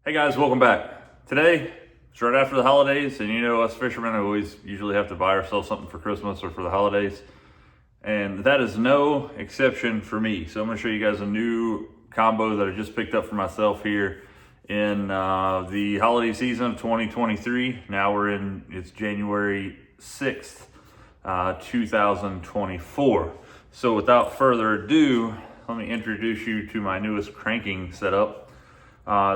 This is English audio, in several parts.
Hey guys, welcome back. Today, it's right after the holidays, and you know us fishermen always usually have to buy ourselves something for Christmas or for the holidays. And that is no exception for me. So I'm gonna show you guys a new combo that I just picked up for myself here in the holiday season of 2023. Now it's January 6th, 2024. So without further ado, let me introduce you to my newest cranking setup.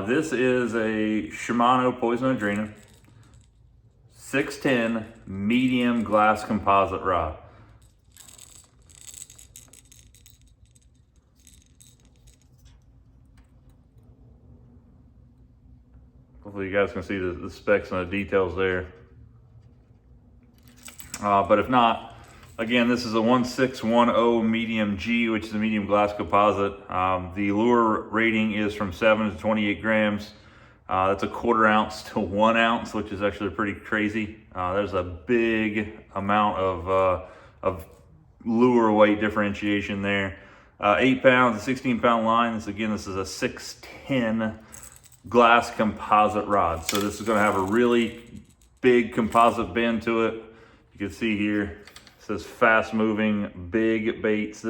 This is a Shimano Poison Adrena 610 medium glass composite rod. Hopefully you guys can see the specs and the details there. But if not, again, this is a 1610 medium G, which is a medium glass composite. The lure rating is from 7 to 28 grams. That's a 1/4 ounce to 1 ounce, which is actually pretty crazy. There's a big amount of lure weight differentiation there. 8 pounds, a 16-pound line. This is a 610 glass composite rod. So this is going to have a really big composite bend to it. You can see here, it says fast moving big baits.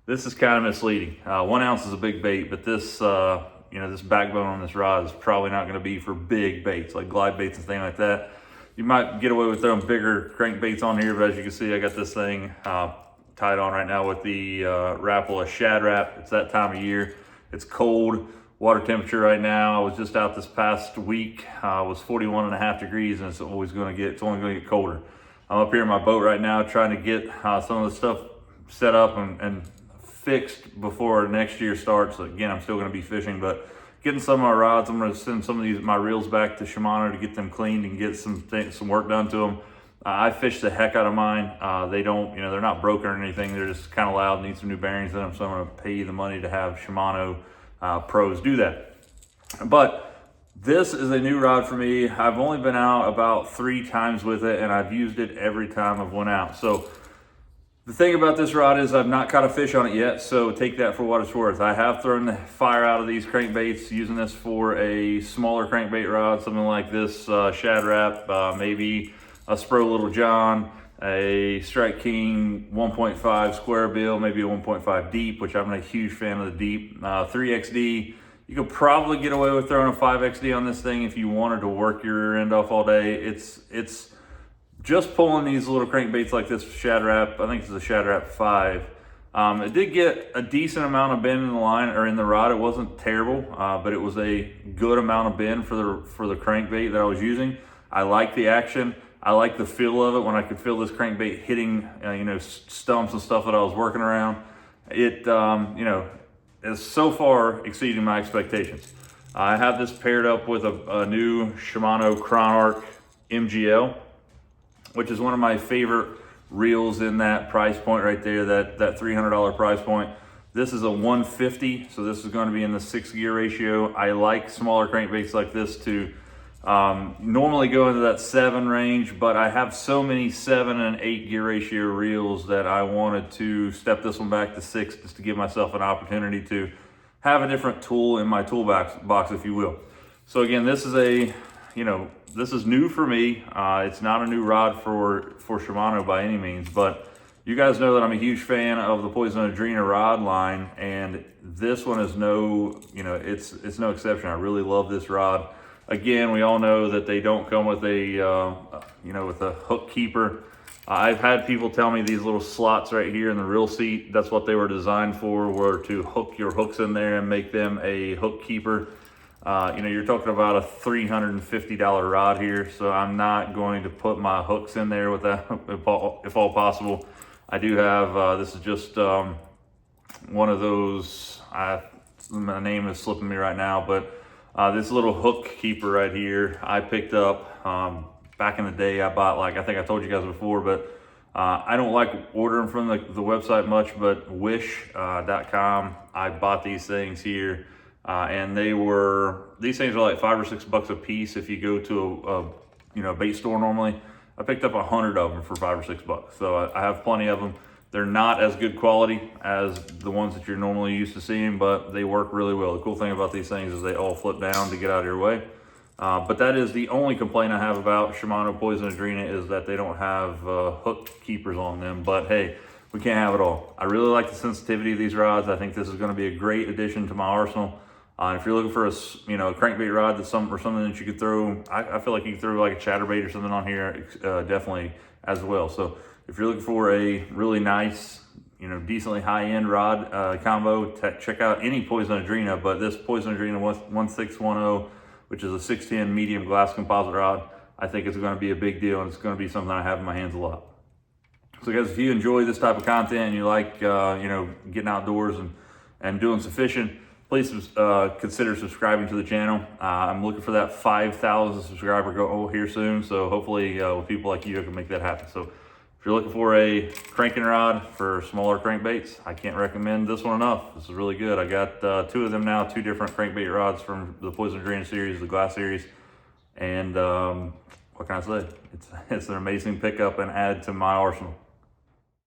This is kind of misleading. 1 ounce is a big bait, but this this backbone on this rod is probably not going to be for big baits like glide baits and things like that. You might get away with throwing bigger crankbaits on here, but as you can see, I got this thing tied on right now with the Rapala Shad Wrap. It's that time of year. It's cold. Water temperature right now, I was just out this past week, was 41.5 degrees, and it's only going to get colder. I'm up here in my boat right now trying to get some of the stuff set up and fixed before next year starts. Again, I'm still going to be fishing, but getting some of my rods, I'm going to send some of my reels back to Shimano to get them cleaned and get some work done to them. I fished the heck out of mine. They don't, they're not broken or anything. They're just kind of loud, need some new bearings in them. So I'm going to pay the money to have Shimano pros do that. But this is a new rod for me. I've only been out about 3 times with it, and I've used it every time I've went out. So the thing about this rod is I've not caught a fish on it yet, so take that for what it's worth. I have thrown the fire out of these crankbaits using this for a smaller crankbait rod, something like this Shad Wrap, maybe a Spro Little John, a Strike King 1.5 square bill, maybe a 1.5 deep, which I'm a huge fan of the deep. 3XD, you could probably get away with throwing a 5XD on this thing if you wanted to work your rear end off all day. It's just pulling these little crankbaits like this Shad Wrap. I think it's a Shad Wrap 5. It did get a decent amount of bend in the line or in the rod. It wasn't terrible, but it was a good amount of bend for the crankbait that I was using. I like the action. I like the feel of it when I could feel this crankbait hitting, stumps and stuff that I was working around. It, is so far exceeding my expectations. I have this paired up with a new Shimano Chronarch MGL, which is one of my favorite reels in that price point right there, that $300 price point. This is a 150, so this is going to be in the 6 gear ratio. I like smaller crankbaits like this to normally go into that 7 range, but I have so many 7 and 8 gear ratio reels that I wanted to step this one back to 6 just to give myself an opportunity to have a different tool in my toolbox, if you will. So again, this is this is new for me. It's not a new rod for Shimano by any means, but you guys know that I'm a huge fan of the Poison Adrena rod line, and this one is it's no exception. I really love this rod. Again, we all know that they don't come with with a hook keeper. I've had people tell me these little slots right here in the reel seat, that's what they were designed for, were to hook your hooks in there and make them a hook keeper. You're talking about a $350 rod here, so I'm not going to put my hooks in there with that if all possible. I do have, this is just one of those, my name is slipping me right now, but this little hook keeper right here, I picked up back in the day. I bought, I think I told you guys before, but I don't like ordering from the website much, but wish.com, I bought these things here, and these things are like $5 or $6 a piece if you go to a bait store normally. I picked up 100 of them for $5 or $6, so I have plenty of them. They're not as good quality as the ones that you're normally used to seeing, but they work really well. The cool thing about these things is they all flip down to get out of your way. But that is the only complaint I have about Shimano Poison Adrena, is that they don't have hook keepers on them. But hey, we can't have it all. I really like the sensitivity of these rods. I think this is going to be a great addition to my arsenal. If you're looking for a crankbait rod that's something that you could throw, I feel like you could throw like a chatterbait or something on here, definitely as well. So if you're looking for a really nice, decently high-end rod combo, check out any Poison Adrena. But this Poison Adrena 1610, which is a 610 medium glass composite rod, I think it's going to be a big deal, and it's going to be something I have in my hands a lot. So guys, if you enjoy this type of content and you like getting outdoors and doing some fishing, please consider subscribing to the channel. I'm looking for that 5,000 subscriber goal here soon, so hopefully with people like you, I can make that happen. So if you're looking for a cranking rod for smaller crankbaits, I can't recommend this one enough. This is really good. I got 2 of them now, 2 different crankbait rods from the Poison Adrena series, the glass series, and what can I say? It's an amazing pickup and add to my arsenal.